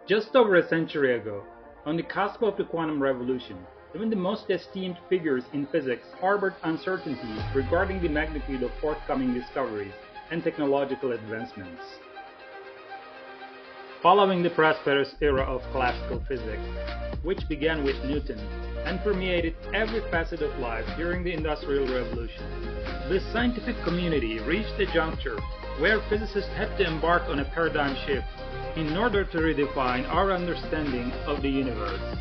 Just over a century ago, on the cusp of the quantum revolution, even the most esteemed figures in physics harbored uncertainties regarding the magnitude of forthcoming discoveries and technological advancements. Following the prosperous era of classical physics, which began with Newton and permeated every facet of life during the Industrial Revolution, the scientific community reached a juncture where physicists had to embark on a paradigm shift in order to redefine our understanding of the universe.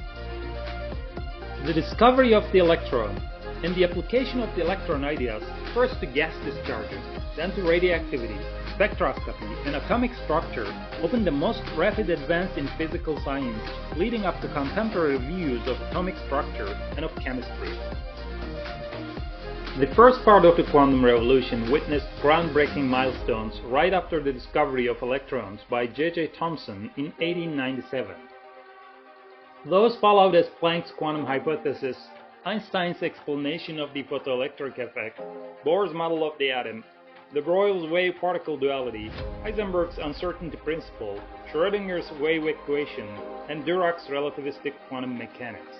The discovery of the electron and the application of the electron ideas first to gas discharges, then to radioactivity, spectroscopy, and atomic structure opened the most rapid advance in physical science, leading up to contemporary views of atomic structure and of chemistry. The first part of the quantum revolution witnessed groundbreaking milestones right after the discovery of electrons by J.J. Thomson in 1897. Those followed as Planck's quantum hypothesis, Einstein's explanation of the photoelectric effect, Bohr's model of the atom, de Broglie's wave-particle duality, Heisenberg's uncertainty principle, Schrödinger's wave equation, and Dirac's relativistic quantum mechanics.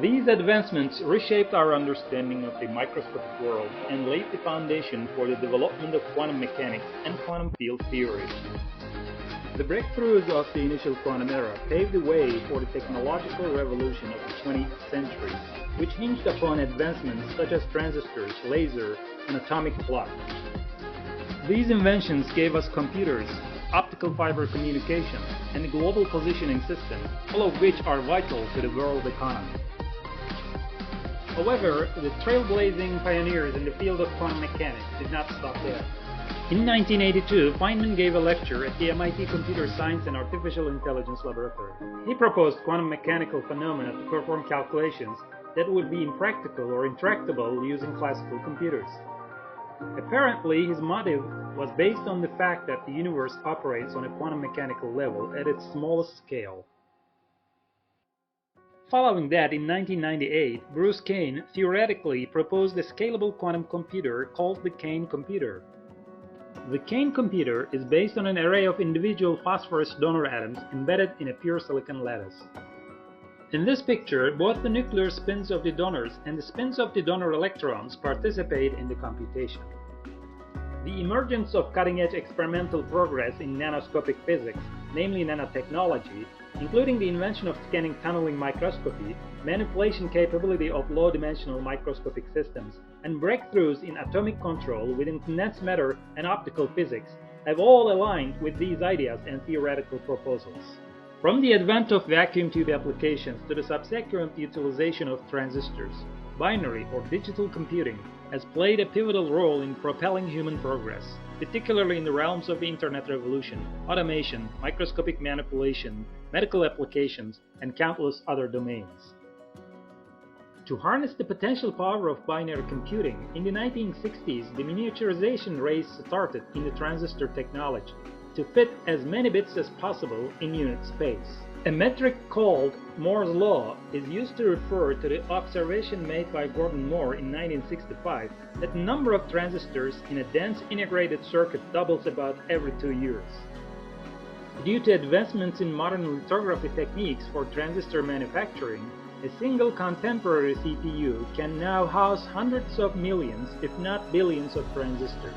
These advancements reshaped our understanding of the microscopic world and laid the foundation for the development of quantum mechanics and quantum field theory. The breakthroughs of the initial quantum era paved the way for the technological revolution of the 20th century, which hinged upon advancements such as transistors, laser, and atomic clock. These inventions gave us computers, optical fiber communication, and a global positioning system, all of which are vital to the world economy. However, the trailblazing pioneers in the field of quantum mechanics did not stop there. In 1982, Feynman gave a lecture at the MIT Computer Science and Artificial Intelligence Laboratory. He proposed quantum mechanical phenomena to perform calculations that would be impractical or intractable using classical computers. Apparently, his motive was based on the fact that the universe operates on a quantum mechanical level at its smallest scale. Following that, in 1998, Bruce Kane theoretically proposed a scalable quantum computer called the Kane computer. The Kane computer is based on an array of individual phosphorus donor atoms embedded in a pure silicon lattice. In this picture, both the nuclear spins of the donors and the spins of the donor electrons participate in the computation. The emergence of cutting-edge experimental progress in nanoscopic physics, namely nanotechnology, including the invention of scanning tunneling microscopy, manipulation capability of low-dimensional microscopic systems, and breakthroughs in atomic control within condensed matter and optical physics have all aligned with these ideas and theoretical proposals. From the advent of vacuum tube applications to the subsequent utilization of transistors, binary or digital computing has played a pivotal role in propelling human progress, particularly in the realms of the Internet revolution, automation, microscopic manipulation, medical applications, and countless other domains. To harness the potential power of binary computing, in the 1960s the miniaturization race started in the transistor technology to fit as many bits as possible in unit space. A metric called Moore's law is used to refer to the observation made by Gordon Moore in 1965 that the number of transistors in a dense integrated circuit doubles about every 2 years. Due to advancements in modern lithography techniques for transistor manufacturing, a single contemporary CPU can now house hundreds of millions, if not billions, of transistors.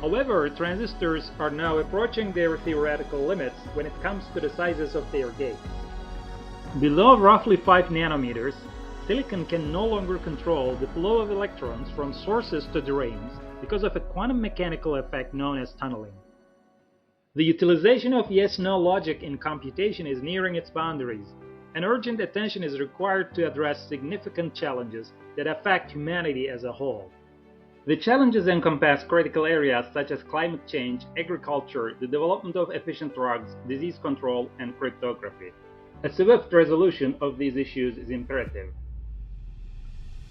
However, transistors are now approaching their theoretical limits when it comes to the sizes of their gates. Below roughly 5 nanometers, silicon can no longer control the flow of electrons from sources to drains because of a quantum mechanical effect known as tunneling. The utilization of yes-no logic in computation is nearing its boundaries, and urgent attention is required to address significant challenges that affect humanity as a whole. The challenges encompass critical areas such as climate change, agriculture, the development of efficient drugs, disease control, and cryptography. A swift resolution of these issues is imperative.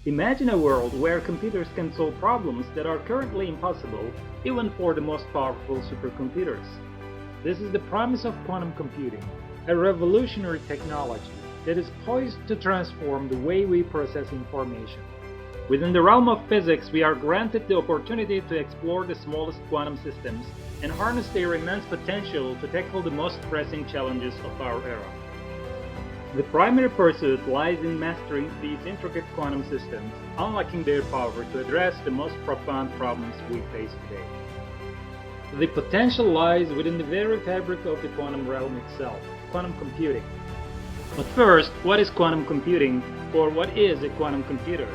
Imagine a world where computers can solve problems that are currently impossible, even for the most powerful supercomputers. This is the promise of quantum computing, a revolutionary technology that is poised to transform the way we process information. Within the realm of physics, we are granted the opportunity to explore the smallest quantum systems and harness their immense potential to tackle the most pressing challenges of our era. The primary pursuit lies in mastering these intricate quantum systems, unlocking their power to address the most profound problems we face today. The potential lies within the very fabric of the quantum realm itself, quantum computing. But first, what is quantum computing, or what is a quantum computer?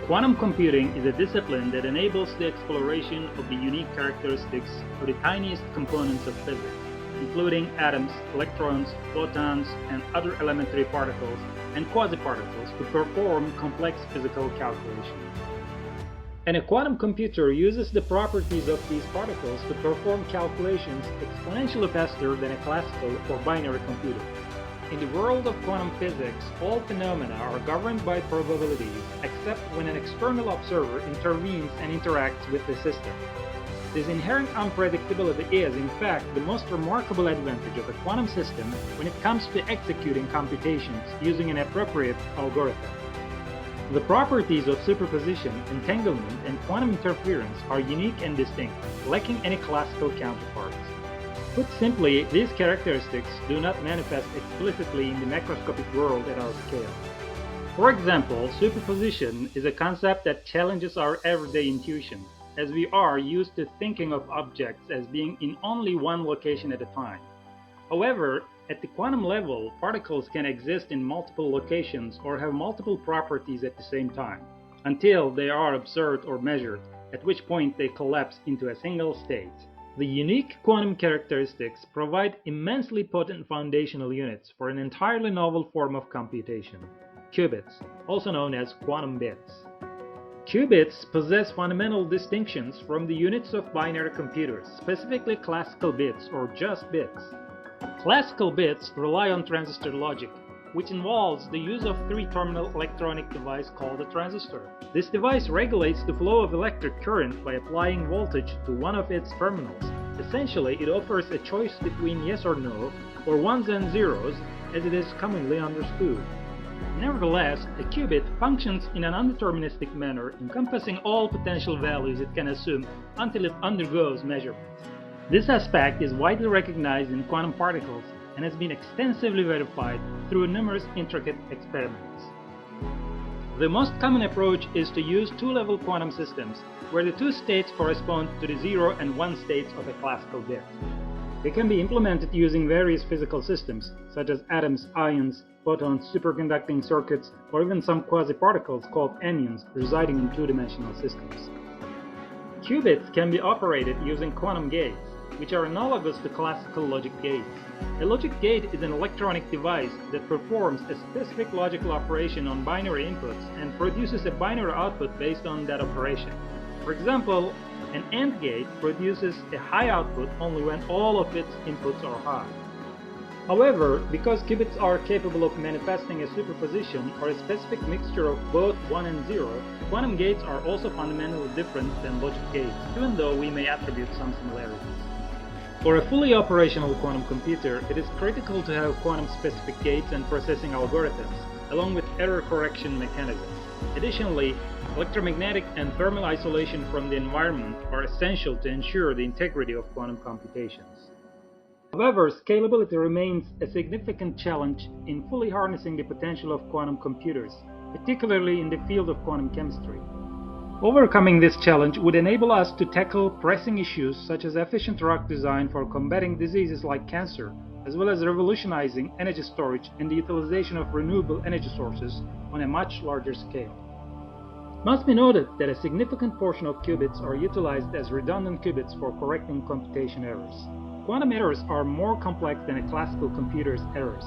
Quantum computing is a discipline that enables the exploration of the unique characteristics of the tiniest components of physics, including atoms, electrons, photons, and other elementary particles and quasi-particles to perform complex physical calculations. And a quantum computer uses the properties of these particles to perform calculations exponentially faster than a classical or binary computer. In the world of quantum physics, all phenomena are governed by probabilities, except when an external observer intervenes and interacts with the system. This inherent unpredictability is, in fact, the most remarkable advantage of a quantum system when it comes to executing computations using an appropriate algorithm. The properties of superposition, entanglement, and quantum interference are unique and distinct, lacking any classical counterparts. Put simply, these characteristics do not manifest explicitly in the macroscopic world at our scale. For example, superposition is a concept that challenges our everyday intuition, as we are used to thinking of objects as being in only one location at a time. However, at the quantum level, particles can exist in multiple locations or have multiple properties at the same time, until they are observed or measured, at which point they collapse into a single state. The unique quantum characteristics provide immensely potent foundational units for an entirely novel form of computation, qubits, also known as quantum bits. Qubits possess fundamental distinctions from the units of binary computers, specifically classical bits or just bits. Classical bits rely on transistor logic, which involves the use of a three-terminal electronic device called a transistor. This device regulates the flow of electric current by applying voltage to one of its terminals. Essentially, it offers a choice between yes or no, or ones and zeros, as it is commonly understood. Nevertheless, a qubit functions in an undeterministic manner, encompassing all potential values it can assume until it undergoes measurement. This aspect is widely recognized in quantum particles and has been extensively verified through numerous intricate experiments. The most common approach is to use two-level quantum systems, where the two states correspond to the 0 and 1 states of a classical bit. They can be implemented using various physical systems, such as atoms, ions, photons, superconducting circuits, or even some quasi-particles called anyons residing in two-dimensional systems. Qubits can be operated using quantum gates, which are analogous to classical logic gates. A logic gate is an electronic device that performs a specific logical operation on binary inputs and produces a binary output based on that operation. For example, an AND gate produces a high output only when all of its inputs are high. However, because qubits are capable of manifesting a superposition or a specific mixture of both 1 and 0, quantum gates are also fundamentally different than logic gates, even though we may attribute some similarities. For a fully operational quantum computer, it is critical to have quantum-specific gates and processing algorithms, along with error correction mechanisms. Additionally, electromagnetic and thermal isolation from the environment are essential to ensure the integrity of quantum computations. However, scalability remains a significant challenge in fully harnessing the potential of quantum computers, particularly in the field of quantum chemistry. Overcoming this challenge would enable us to tackle pressing issues such as efficient drug design for combating diseases like cancer, as well as revolutionizing energy storage and the utilization of renewable energy sources on a much larger scale. It must be noted that a significant portion of qubits are utilized as redundant qubits for correcting computation errors. Quantum errors are more complex than a classical computer's errors.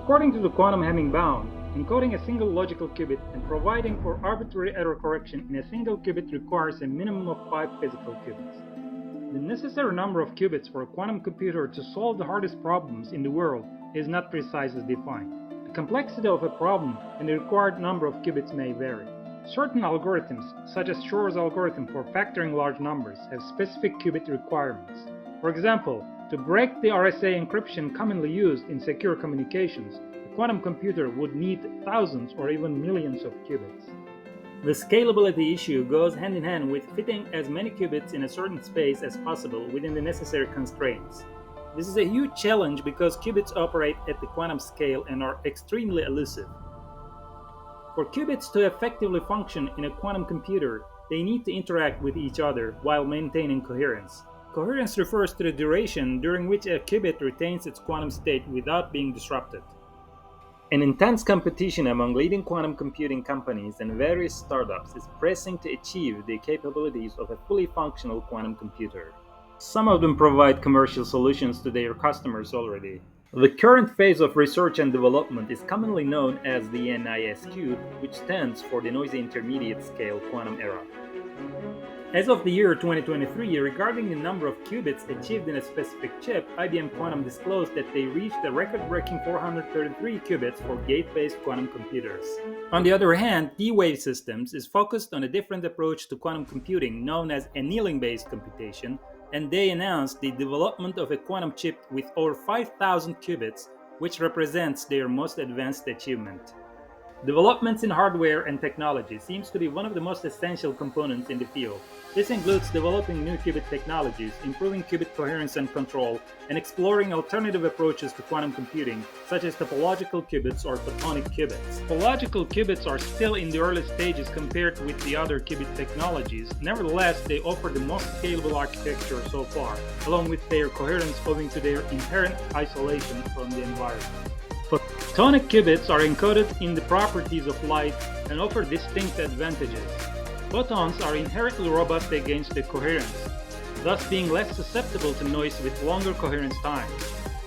According to the quantum Hamming bound, encoding a single logical qubit and providing for arbitrary error correction in a single qubit requires a minimum of 5 physical qubits. The necessary number of qubits for a quantum computer to solve the hardest problems in the world is not precisely defined. The complexity of a problem and the required number of qubits may vary. Certain algorithms, such as Shor's algorithm for factoring large numbers, have specific qubit requirements. For example, to break the RSA encryption commonly used in secure communications, a quantum computer would need thousands or even millions of qubits. The scalability issue goes hand in hand with fitting as many qubits in a certain space as possible within the necessary constraints. This is a huge challenge because qubits operate at the quantum scale and are extremely elusive. For qubits to effectively function in a quantum computer, they need to interact with each other while maintaining coherence. Coherence refers to the duration during which a qubit retains its quantum state without being disrupted. An intense competition among leading quantum computing companies and various startups is pressing to achieve the capabilities of a fully functional quantum computer. Some of them provide commercial solutions to their customers already. The current phase of research and development is commonly known as the NISQ, which stands for the Noisy Intermediate Scale Quantum Era. As of the year 2023, regarding the number of qubits achieved in a specific chip, IBM Quantum disclosed that they reached a record-breaking 433 qubits for gate-based quantum computers. On the other hand, D-Wave Systems is focused on a different approach to quantum computing known as annealing-based computation, and they announced the development of a quantum chip with over 5,000 qubits, which represents their most advanced achievement. Developments in hardware and technology seems to be one of the most essential components in the field. This includes developing new qubit technologies, improving qubit coherence and control, and exploring alternative approaches to quantum computing, such as topological qubits or photonic qubits. Topological qubits are still in the early stages compared with the other qubit technologies. Nevertheless, they offer the most scalable architecture so far, along with their coherence owing to their inherent isolation from the environment. Photonic qubits are encoded in the properties of light and offer distinct advantages. Photons are inherently robust against the coherence, thus being less susceptible to noise with longer coherence times.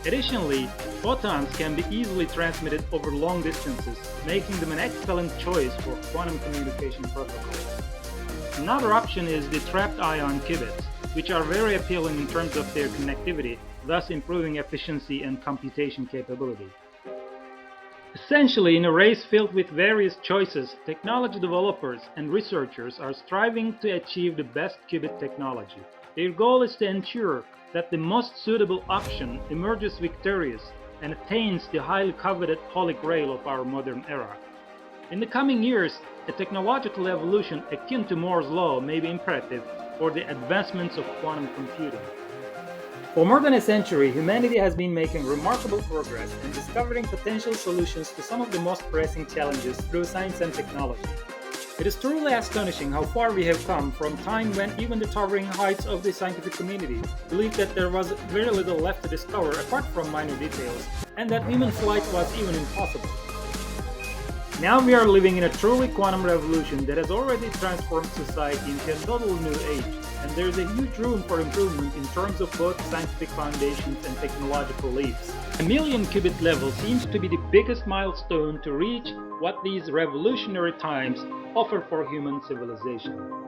Additionally, photons can be easily transmitted over long distances, making them an excellent choice for quantum communication protocols. Another option is the trapped ion qubits, which are very appealing in terms of their connectivity, thus improving efficiency and computation capability. Essentially, in a race filled with various choices, technology developers and researchers are striving to achieve the best qubit technology. Their goal is to ensure that the most suitable option emerges victorious and attains the highly coveted holy grail of our modern era. In the coming years, a technological evolution akin to Moore's law may be imperative for the advancements of quantum computing. For more than a century, humanity has been making remarkable progress and discovering potential solutions to some of the most pressing challenges through science and technology. It is truly astonishing how far we have come from time when even the towering heights of the scientific community believed that there was very little left to discover apart from minor details, and that human flight was even impossible. Now we are living in a truly quantum revolution that has already transformed society into a total new age, and there is a huge room for improvement in terms of both scientific foundations and technological leaps. A million qubit level seems to be the biggest milestone to reach what these revolutionary times offer for human civilization.